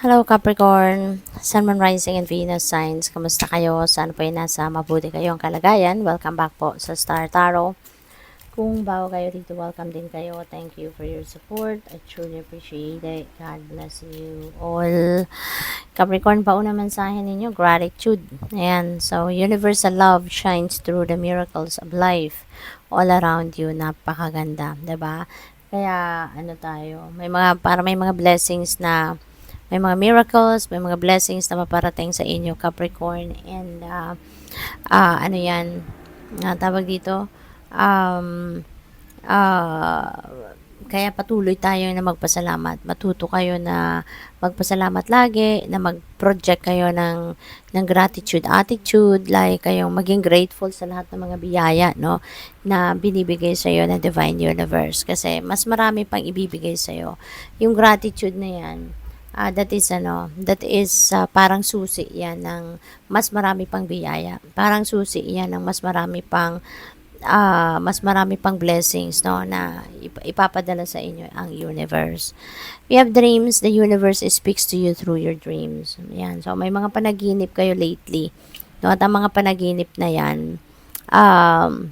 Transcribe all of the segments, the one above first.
Hello Capricorn, Sun, Moon, Rising, and Venus signs. Kamusta kayo? Sana po ay nasa mabuti kayong kalagayan. Welcome back po sa Star Tarot. Kung bago kayo dito, welcome din kayo. Thank you for your support. I truly appreciate it. God bless you all. Capricorn, pauna mensahe ninyo, gratitude. Ayan, so universal love shines through the miracles of life all around you. Napakaganda, 'di ba? Kaya ano tayo, may mga blessings na may mga miracles, may mga blessings na maparating sa inyo, Capricorn. And, ano yan, tawag dito, um, kaya patuloy tayo na magpasalamat. Matuto kayo na magpasalamat lagi, na mag-project kayo ng gratitude attitude, like kayong maging grateful sa lahat ng mga biyaya, no, na binibigay sa iyo ng Divine Universe. Kasi mas marami pang ibibigay sa iyo. Yung gratitude na yan, that is parang susi yan ng mas marami pang biyaya. Parang susi yan ng mas marami pang blessings, no, na ipapadala sa inyo ang universe. We have dreams, the universe speaks to you through your dreams. Yan. So may mga panaginip kayo lately. No, at ang mga panaginip na yan, um,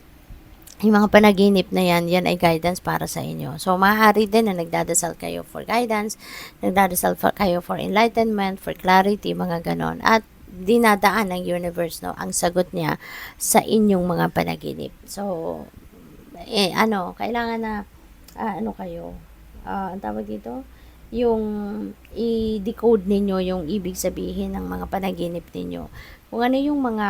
yung mga panaginip na yan ay guidance para sa inyo. So, maaari din na nagdadasal kayo for guidance, kayo for enlightenment, for clarity, mga ganon. At dinadaan ng universe, no, ang sagot niya sa inyong mga panaginip. So, kailangan na, kayo, ang tawag dito, yung i-decode ninyo yung ibig sabihin ng mga panaginip ninyo. Kung ano yung mga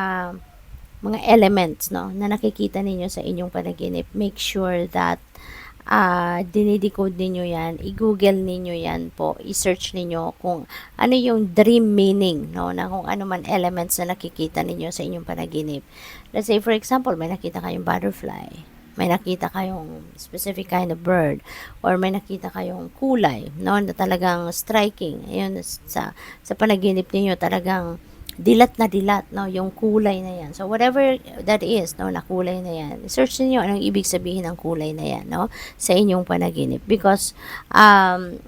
elements, no, na nakikita ninyo sa inyong panaginip, make sure that dinidecode ninyo yan, i-google ninyo yan po, i-search ninyo kung ano yung dream meaning, no, na kung ano man elements na nakikita ninyo sa inyong panaginip. Let's say, for example, may nakita kayong butterfly, may nakita kayong specific kind of bird, or may nakita kayong kulay, no, na talagang striking. Ayun, sa panaginip niyo talagang dilat na dilat, no, yung kulay na yan. So, whatever that is, no, na kulay na yan, search niyo anong ibig sabihin ng kulay na yan, no, sa inyong panaginip. Because,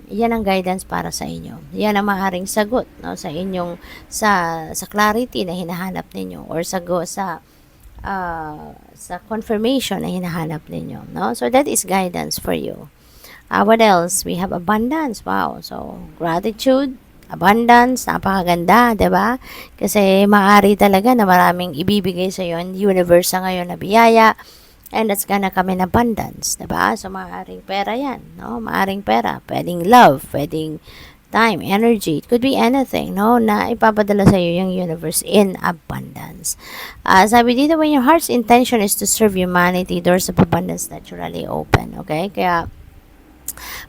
yan ang guidance para sa inyo. Yan ang maaaring sagot, no, sa inyong, sa clarity na hinahanap ninyo, or sa confirmation na hinahanap ninyo, no. So, that is guidance for you. What else? We have abundance. Wow. So, gratitude, abundance, napakaganda, 'di ba? Kasi maaari talaga na maraming ibibigay sa iyo ng universe sa ngayon na biyaya, and that's gonna come in abundance, 'di ba? So maaring pera 'yan, no? Maaring pera, pwedeng love, pwedeng time, energy, it could be anything, no, na ipapadala sa iyo yung universe in abundance. Sabi dito, when your heart's intention is to serve humanity, doors of abundance naturally open, okay? Kaya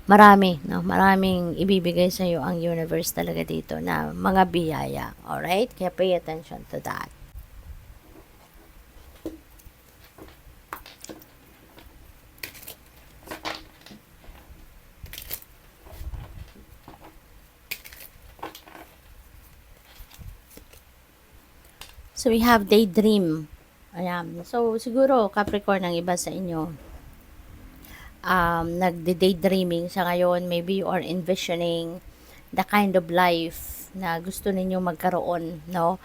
maraming ibibigay sa iyo ang universe talaga dito na mga biyaya. Alright? Kaya pay attention to that. So, we have daydream. Ayan. So, siguro, Capricorn, ang iba sa inyo, nagde-daydreaming sa ngayon. Maybe you are envisioning the kind of life na gusto ninyo magkaroon, no?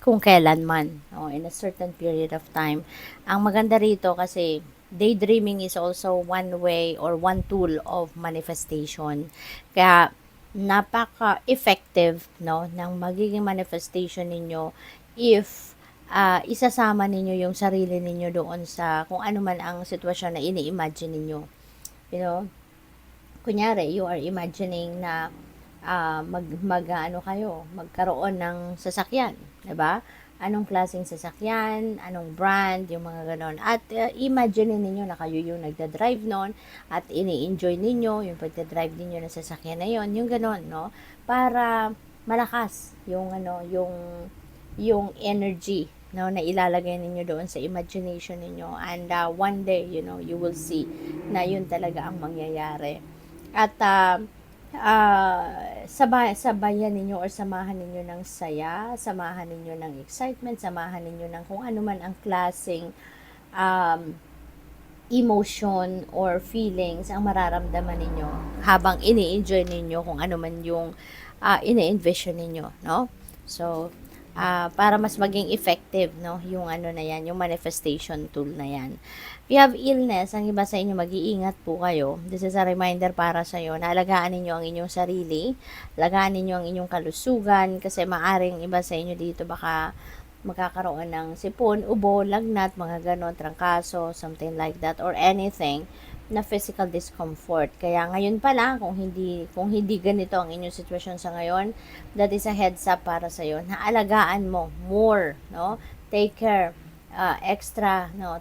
Kung kailan man, no? In a certain period of time. Ang maganda rito kasi daydreaming is also one way or one tool of manifestation. Kaya napaka-effective, no, ng magiging manifestation ninyo if isasama ninyo yung sarili ninyo doon sa kung ano man ang sitwasyon na ini-imagine ninyo. You know, kunyari, you are imagining na magkaroon ng sasakyan, 'di ba? Anong klaseng sasakyan, anong brand, yung mga ganon. At imagine ninyo na kayo yung nagda-drive noon at ini-enjoy ninyo yung pagda-drive ninyo ng sasakyan na yon, yung ganon, no? Para malakas yung energy, no, na ilalagay ninyo doon sa imagination ninyo, and one day, you will see na yun talaga ang mangyayari. At sabayan ninyo or samahan ninyo ng saya, samahan ninyo ng excitement, samahan ninyo ng kung ano man ang klaseng um, emotion or feelings ang mararamdaman ninyo habang ini-enjoy ninyo kung ano man yung ini-envision ninyo, no? So, para mas maging effective, no, yung ano na yan, yung manifestation tool na yan. If you have illness, ang iba sa inyo, mag-iingat po kayo. This is a reminder para sa iyo na alagaan ninyo ang inyong sarili, alagaan ninyo ang inyong kalusugan, kasi maaring iba sa inyo dito baka magkakaroon ng sipon, ubo, lagnat, mga ganon, trangkaso, something like that, or anything na physical discomfort. Kaya ngayon pa lang, kung hindi ganito ang inyong sitwasyon sa ngayon, that is a heads up para sa iyo na alagaan mo more, no? Take care,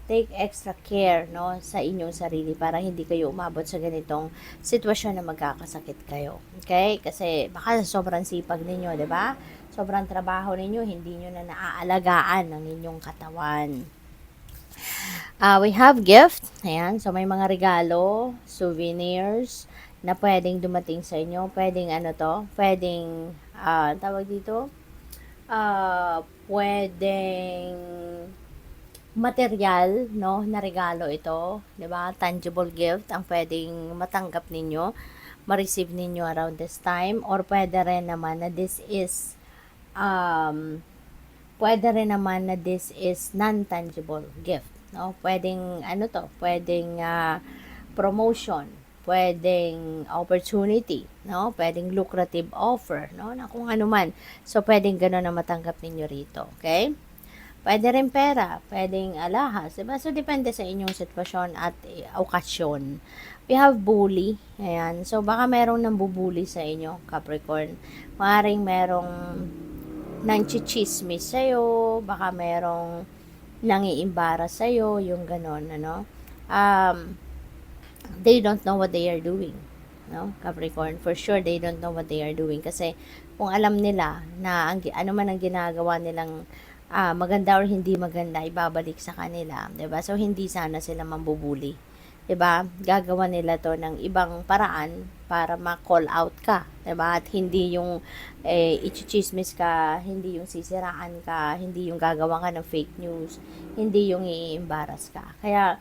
take extra care, no, sa inyong sarili para hindi kayo umabot sa ganitong sitwasyon na magkakasakit kayo. Okay? Kasi baka sobrang sipag ninyo, 'di ba? Sobrang trabaho ninyo, hindi nyo na naaalagaan ang inyong katawan. We have gift. Ayan. So, may mga regalo, souvenirs, na pwedeng dumating sa inyo. Pwedeng pwedeng, tawag dito, pwedeng material, no, na regalo ito. 'Di ba? Tangible gift ang pwedeng matanggap ninyo, ma-receive ninyo around this time. Or pwede rin naman na this is pwede rin naman na this is non-tangible gift, no? Pwedeng pwedeng promotion, pwedeng opportunity, no? Pwedeng lucrative offer, no? Na kung ano man. So pwedeng gano'n na matanggap ninyo rito, okay? Pwede rin pera, pwedeng alahas, diba? So depende sa inyong sitwasyon at okasyon. We have bully, ayan. So baka merong nambubuli sa inyo, Capricorn. Maaaring merong nang-chichismis sa'yo, baka merong nangiimbara sa'yo, yung ganon, ano. They don't know what they are doing, no, Capricorn. For sure, they don't know what they are doing. Kasi kung alam nila na ano man ang ginagawa nilang maganda or hindi maganda, ibabalik sa kanila, 'di ba? So, hindi sana sila mambubuli. 'Di ba? Gagawa nila 'to ng ibang paraan para ma-call out ka, 'di ba? At hindi yung i-chismis ka, hindi yung sisiraan ka, hindi yung gagawa ka ng fake news, hindi yung i-embarrass ka. Kaya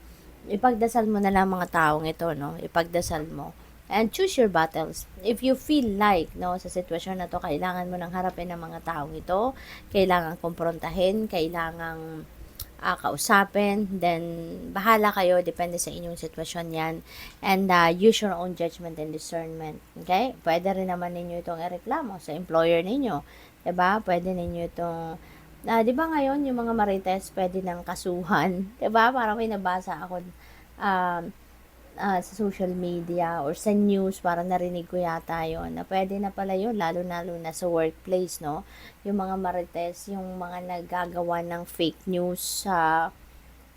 ipagdasal mo na lang mga taong ito, no? Ipagdasal mo. And choose your battles. If you feel like, no, sa sitwasyon na to, kailangan mo nang harapin ng mga taong ito, kailangan kumprontahin, kailangan kausapin, then bahala kayo, depende sa inyong sitwasyon yan. And use your own judgment and discernment. Okay? Pwede rin naman ninyo itong ireklamo sa employer ninyo. Diba? Pwede ninyo itong, di ba ngayon, yung mga marites, pwede nang kasuhan. Diba? Parang may nabasa ako, sa social media or sa news, para narinig ko yata yon na pwede na pala yun, lalo na sa workplace, no? Yung mga marites, yung mga naggagawa ng fake news sa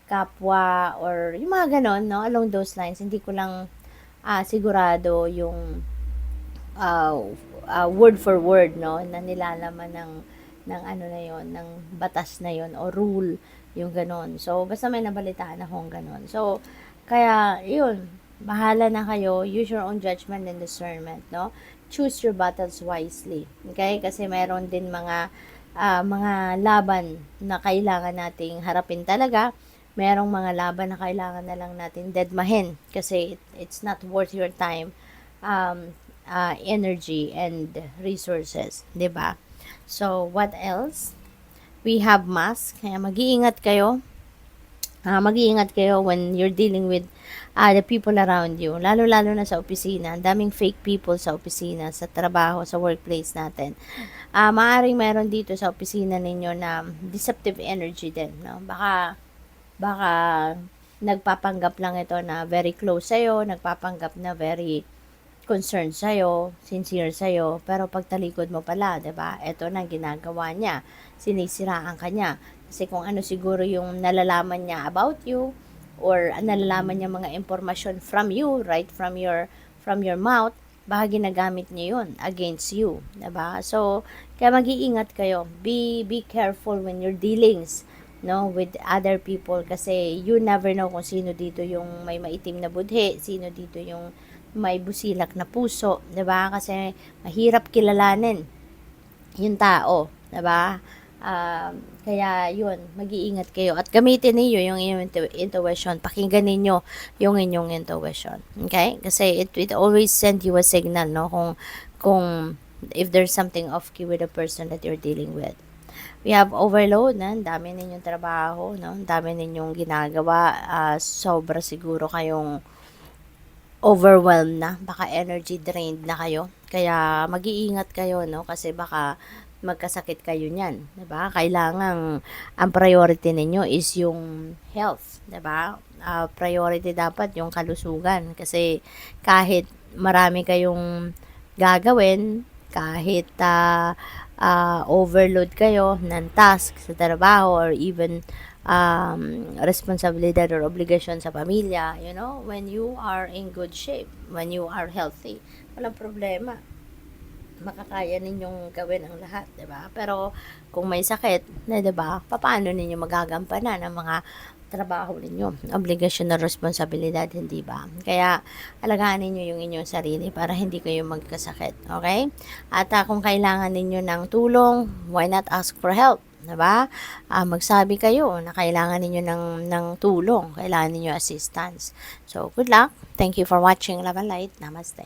kapwa or yung mga ganon, no? Along those lines, hindi ko lang sigurado yung word for word, no, na nilalaman ng ano na yon, ng batas na yon o rule, yung ganon. So, basta may nabalitaan akong ganon. So, kaya, yun, bahala na kayo. Use your own judgment and discernment, no? Choose your battles wisely. Okay? Kasi mayroon din mga laban na kailangan nating harapin talaga. Merong mga laban na kailangan na lang natin deadmahin. Kasi it's not worth your time, energy, and resources. 'Di ba? So, what else? We have mask. Kaya mag-iingat kayo. Mag-iingat kayo when you're dealing with the people around you. Lalo-lalo na sa opisina. Ang daming fake people sa opisina, sa trabaho, sa workplace natin. Maaring meron dito sa opisina ninyo na deceptive energy din. No? Baka nagpapanggap lang ito na very close sa'yo, nagpapanggap na very concerned sa'yo, sincere sa'yo, pero pagtalikod mo pala, 'di ba? Ito na ginagawa niya. Sinisiraan ka niya. Kasi kung ano siguro yung nalalaman niya about you, or nalalaman niya mga impormasyon from you, right from your mouth, baka ginagamit niya yun against you, 'di ba? So, kaya mag-iingat kayo. Be careful when you're dealings, no, with other people, kasi you never know kung sino dito yung may maitim na budhe, sino dito yung may busilak na puso, 'di ba? Kasi mahirap kilalanin yung tao, 'di ba? Kaya yun, mag-iingat kayo at gamitin niyo yung inyong intuition. Pakinggan ninyo yung inyong intuition. Okay? Kasi it always send you a signal, no? Kung if there's something off key with the person that you're dealing with. We have overload, na ang dami ninyong trabaho, no? Ang dami ninyong ginagawa, sobra siguro kayong overwhelmed na, baka energy drained na kayo. Kaya mag-iingat kayo, no? Kasi baka magkasakit kayo niyan, 'di ba? Kailangan ang priority ninyo is yung health, 'di ba? Priority dapat yung kalusugan kasi kahit marami kayong gagawin, kahit overload kayo ng task sa trabaho or even responsibilidad or obligasyon sa pamilya, you know, when you are in good shape, when you are healthy, walang problema. Makakaya ninyong gawin ang lahat, 'di ba? Pero kung may sakit, 'di ba? Paano ninyo magagampanan ang mga trabaho ninyo, obligasyon na responsibilidad, hindi ba? Kaya alagaan ninyo yung inyong sarili para hindi kayo magkasakit, okay? At kung kailangan ninyo ng tulong, why not ask for help? 'Di ba? Magsabi kayo na kailangan ninyo ng tulong, kailangan ninyo assistance. So, good luck. Thank you for watching Love and Light. Namaste.